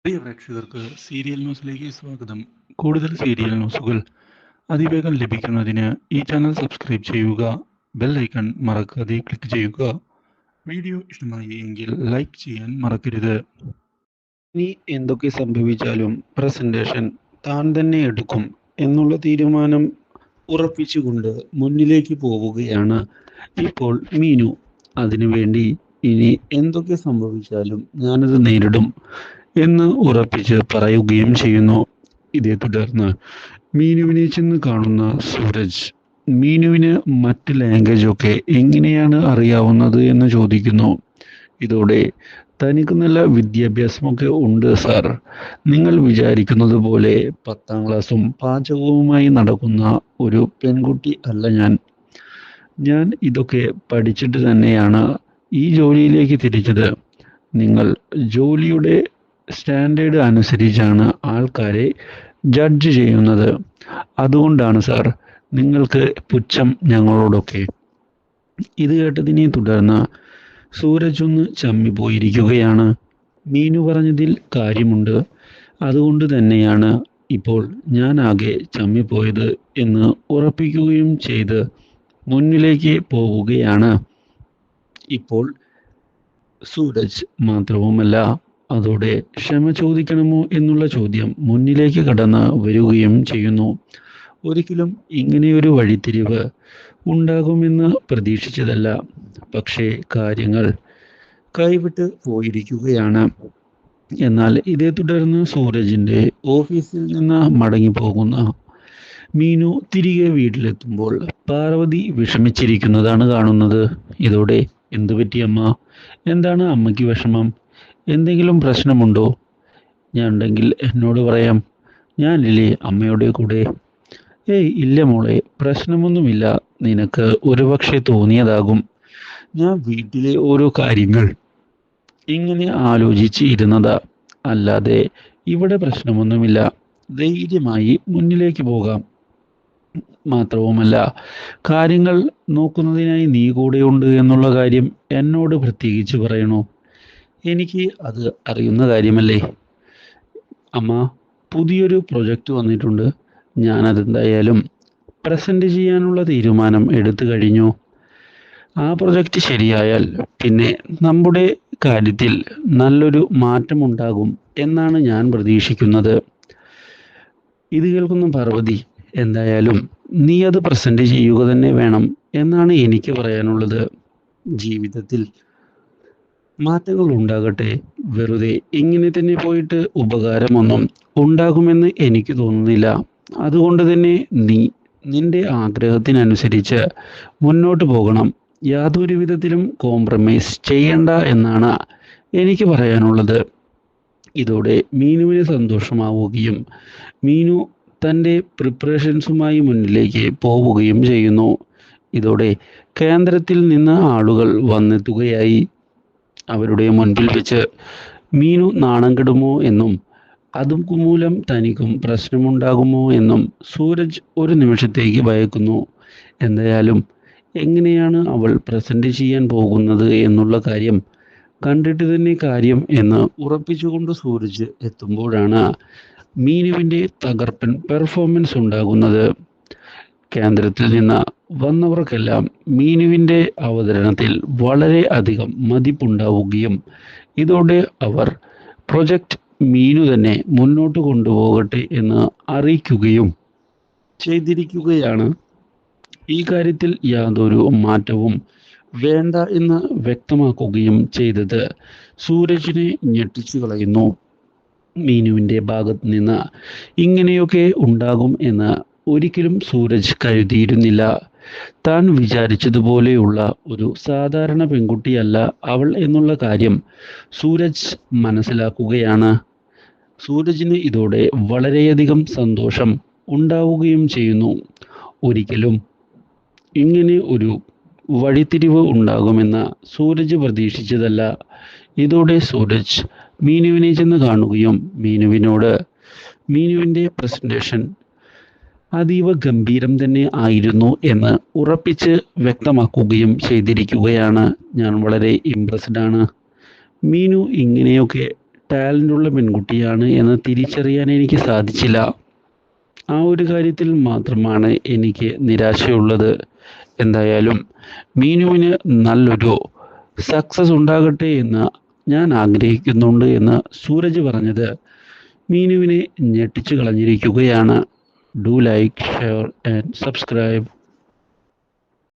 പ്രിയ പ്രേക്ഷകർക്ക് സീരിയൽ ന്യൂസിലേക്ക് സ്വാഗതം. കൂടുതൽ സീരിയൽ ന്യൂസുകൾ അതിവേഗം ലഭിക്കുന്നതിന് ഈ ചാനൽ സബ്സ്ക്രൈബ് ചെയ്യുക. ബെൽ ഐക്കൺ മറക്കാതെ ക്ലിക്ക് ചെയ്യുക. വീഡിയോ ഇഷ്ടമായി എങ്കിൽ ലൈക്ക് ചെയ്യാൻ മറക്കരുത്. ഇനി എന്തൊക്കെ സംഭവിച്ചാലും പ്രസന്റേഷൻ താൻ തന്നെ എടുക്കും എന്നുള്ള തീരുമാനം ഉറപ്പിച്ചുകൊണ്ട് മുന്നിലേക്ക് പോവുകയാണ് ഇപ്പോൾ മീനു. അതിനുവേണ്ടി ഇനി എന്തൊക്കെ സംഭവിച്ചാലും ഞാനത് നേരിടും എന്ന് ഉറപ്പിച്ച് പറയുകയും ചെയ്യുന്നു. ഇതേ തുടർന്ന് മീനുവിനെ ചെന്ന് കാണുന്ന സൂരജ് മീനുവിന് മറ്റ് ലാംഗ്വേജ് ഒക്കെ എങ്ങനെയാണ് അറിയാവുന്നത് എന്ന് ചോദിക്കുന്നു. ഇതോടെ തനിക്ക് നല്ല വിദ്യാഭ്യാസമൊക്കെ ഉണ്ട് സാർ, നിങ്ങൾ വിചാരിക്കുന്നത് പോലെ 10ാം ക്ലാസ്സും പാചകവുമായി നടക്കുന്ന ഒരു പെൺകുട്ടി അല്ല ഞാൻ ഇതൊക്കെ പഠിച്ചിട്ട് തന്നെയാണ് ഈ ജോലിയിലേക്ക് തിരിച്ചത്. നിങ്ങൾ ജോലിയുടെ സ്റ്റാൻഡേർഡ് അനുസരിച്ചാണ് ആൾക്കാരെ ജഡ്ജ് ചെയ്യുന്നത്. അതുകൊണ്ടാണ് സാർ നിങ്ങൾക്ക് പുച്ഛം ഞങ്ങളോടൊക്കെ. ഇത് കേട്ടതിനെ തുടർന്ന് സൂരജ് ഒന്ന് ചമ്മിപ്പോയിരിക്കുകയാണ്. മീനു പറഞ്ഞതിൽ കാര്യമുണ്ട്, അതുകൊണ്ട് തന്നെയാണ് ഇപ്പോൾ ഞാൻ ആകെ ചമ്മിപ്പോയത് എന്ന് ഉറപ്പിക്കുകയും ചെയ്ത് മുന്നിലേക്ക് പോവുകയാണ് ഇപ്പോൾ സൂരജ്. മാത്രവുമല്ല, അതോടെ ക്ഷമ ചോദിക്കണമോ എന്നുള്ള ചോദ്യം മുന്നിലേക്ക് കടന്ന് വരികയും ചെയ്യുന്നു. ഒരിക്കലും ഇങ്ങനെയൊരു വഴിത്തിരിവ് ഉണ്ടാകുമെന്ന് പ്രതീക്ഷിച്ചതല്ല. പക്ഷേ കാര്യങ്ങൾ കൈവിട്ട് പോയിരിക്കുകയാണ്. എന്നാൽ ഇതേ തുടർന്ന് സൂരജിൻ്റെ ഓഫീസിൽ നിന്ന് മടങ്ങി പോകുന്ന മീനു തിരികെ വീട്ടിലെത്തുമ്പോൾ പാർവതി വിഷമിച്ചിരിക്കുന്നതാണ് കാണുന്നത്. ഇതോടെ എന്തു പറ്റി അമ്മ? എന്താണ് അമ്മയ്ക്ക് വിഷമം? എന്തെങ്കിലും പ്രശ്നമുണ്ടോ? ഞാൻ ഉണ്ടെങ്കിൽ എന്നോട് പറയാം, ഞാനില്ലേ അമ്മയുടെ കൂടെ. ഏയ് ഇല്ല മോളെ, പ്രശ്നമൊന്നുമില്ല. നിനക്ക് ഒരുപക്ഷെ തോന്നിയതാകും. ഞാൻ വീട്ടിലെ ഓരോ കാര്യങ്ങൾ ഇങ്ങനെ ആലോചിച്ച് ഇരുന്നതാ, അല്ലാതെ ഇവിടെ പ്രശ്നമൊന്നുമില്ല. ധൈര്യമായി മുന്നിലേക്ക് പോകാം. മാത്രവുമല്ല, കാര്യങ്ങൾ നോക്കുന്നതിനായി നീ കൂടെയുണ്ട് എന്നുള്ള കാര്യം എന്നോട് പ്രത്യേകിച്ച് പറയണോ? എനിക്ക് അത് അറിയുന്ന കാര്യമല്ലേ അമ്മ. പുതിയൊരു പ്രൊജക്റ്റ് വന്നിട്ടുണ്ട്. ഞാനതെന്തായാലും പ്രസൻറ്റ് ചെയ്യാനുള്ള തീരുമാനം എടുത്തു കഴിഞ്ഞു. ആ പ്രൊജക്റ്റ് ശരിയായാൽ പിന്നെ നമ്മുടെ കാര്യത്തിൽ നല്ലൊരു മാറ്റമുണ്ടാകും എന്നാണ് ഞാൻ പ്രതീക്ഷിക്കുന്നത്. ഇത് കേൾക്കുന്ന പാർവതി, എന്തായാലും നീ അത് പ്രസൻറ്റ് ചെയ്യുക തന്നെ വേണം എന്നാണ് എനിക്ക് പറയാനുള്ളത്. ജീവിതത്തിൽ മാറ്റങ്ങൾ ഉണ്ടാകട്ടെ. വെറുതെ ഇങ്ങനെ തന്നെ പോയിട്ട് ഉപകാരമൊന്നും ഉണ്ടാകുമെന്ന് എനിക്ക് തോന്നുന്നില്ല. അതുകൊണ്ട് തന്നെ നീ നിന്റെ ആഗ്രഹത്തിനനുസരിച്ച് മുന്നോട്ട് പോകണം. യാതൊരു വിധത്തിലും കോംപ്രമൈസ് ചെയ്യണ്ട എന്നാണ് എനിക്ക് പറയാനുള്ളത്. ഇതോടെ മീനുവിന് സന്തോഷമാവുകയും മീനു തൻ്റെ പ്രിപ്പറേഷൻസുമായി മുന്നിലേക്ക് പോവുകയും ചെയ്യുന്നു. ഇതോടെ കേന്ദ്രത്തിൽ നിന്ന് ആളുകൾ വന്നെത്തുകയായി. അവരുടെ മുൻപിൽ വെച്ച് മീനു നാണം കെടുമോ എന്നും അതുമൂലം തനിക്കും പ്രശ്നമുണ്ടാകുമോ എന്നും സൂരജ് ഒരു നിമിഷത്തേക്ക് ഭയക്കുന്നു. എന്തായാലും എങ്ങനെയാണ് അവൾ പ്രസൻറ്റ് ചെയ്യാൻ പോകുന്നത് എന്നുള്ള കാര്യം കണ്ടിട്ട് തന്നെ കാര്യം എന്ന് ഉറപ്പിച്ചുകൊണ്ട് സൂരജ് എത്തുമ്പോഴാണ് മീനുവിൻ്റെ തകർപ്പൻ പെർഫോമൻസ് ഉണ്ടാകുന്നത്. കേന്ദ്രത്തിൽ നിന്ന് വന്നവർക്കെല്ലാം മീനുവിൻ്റെ അവതരണത്തിൽ വളരെ അധികം മതിപ്പുണ്ടാവുകയും ഇതോടെ അവർ പ്രൊജക്റ്റ് മീനു തന്നെ മുന്നോട്ട് കൊണ്ടുപോകട്ടെ എന്ന് അറിയിക്കുകയും ചെയ്തിരിക്കുകയാണ്. ഈ കാര്യത്തിൽ യാതൊരു മാറ്റവും വേണ്ട എന്ന് വ്യക്തമാക്കുകയും ചെയ്തത് സൂരജിനെ ഞെട്ടിച്ചു കളയുന്നു. മീനുവിൻ്റെ ഭാഗത്ത് നിന്ന് ഇങ്ങനെയൊക്കെ ഉണ്ടാകും എന്ന് ഒരിക്കലും സൂരജ് കരുതിയിരുന്നില്ല. താൻ വിചാരിച്ചതുപോലെയുള്ള ഒരു സാധാരണ പെൺകുട്ടിയല്ല അവൾ എന്നുള്ള കാര്യം സൂരജ് മനസ്സിലാക്കുകയാണ്. സൂരജിന് ഇതോടെ വളരെയധികം സന്തോഷം ഉണ്ടാവുകയും ചെയ്യുന്നു. ഒരിക്കലും ഇങ്ങനെ ഒരു വഴിത്തിരിവ് ഉണ്ടാകുമെന്ന് സൂരജ് പ്രതീക്ഷിച്ചതല്ല. ഇതോടെ സൂരജ് മീനുവിനെ ചെന്ന് കാണുകയും മീനുവിനോട് മീനുവിൻ്റെ പ്രസൻറ്റേഷൻ അതീവ ഗംഭീരം തന്നെ ആയിരുന്നു എന്ന് ഉറപ്പിച്ച് വ്യക്തമാക്കുകയും ചെയ്തിരിക്കുകയാണ്. ഞാൻ വളരെ ഇംപ്രസ്ഡ് ആണ്. മീനു ഇങ്ങനെയൊക്കെ ടാലൻ്റുള്ള പെൺകുട്ടിയാണ് എന്ന് തിരിച്ചറിയാൻ എനിക്ക് സാധിച്ചില്ല. ആ ഒരു കാര്യത്തിൽ മാത്രമാണ് എനിക്ക് നിരാശയുള്ളത്. എന്തായാലും മീനുവിന് നല്ലൊരു സക്സസ് ഉണ്ടാകട്ടെ എന്ന് ഞാൻ ആഗ്രഹിക്കുന്നുണ്ട് എന്ന് സൂരജ് പറഞ്ഞത് മീനുവിനെ ഞെട്ടിച്ചു കളഞ്ഞിരിക്കുകയാണ്. Do like, share and subscribe.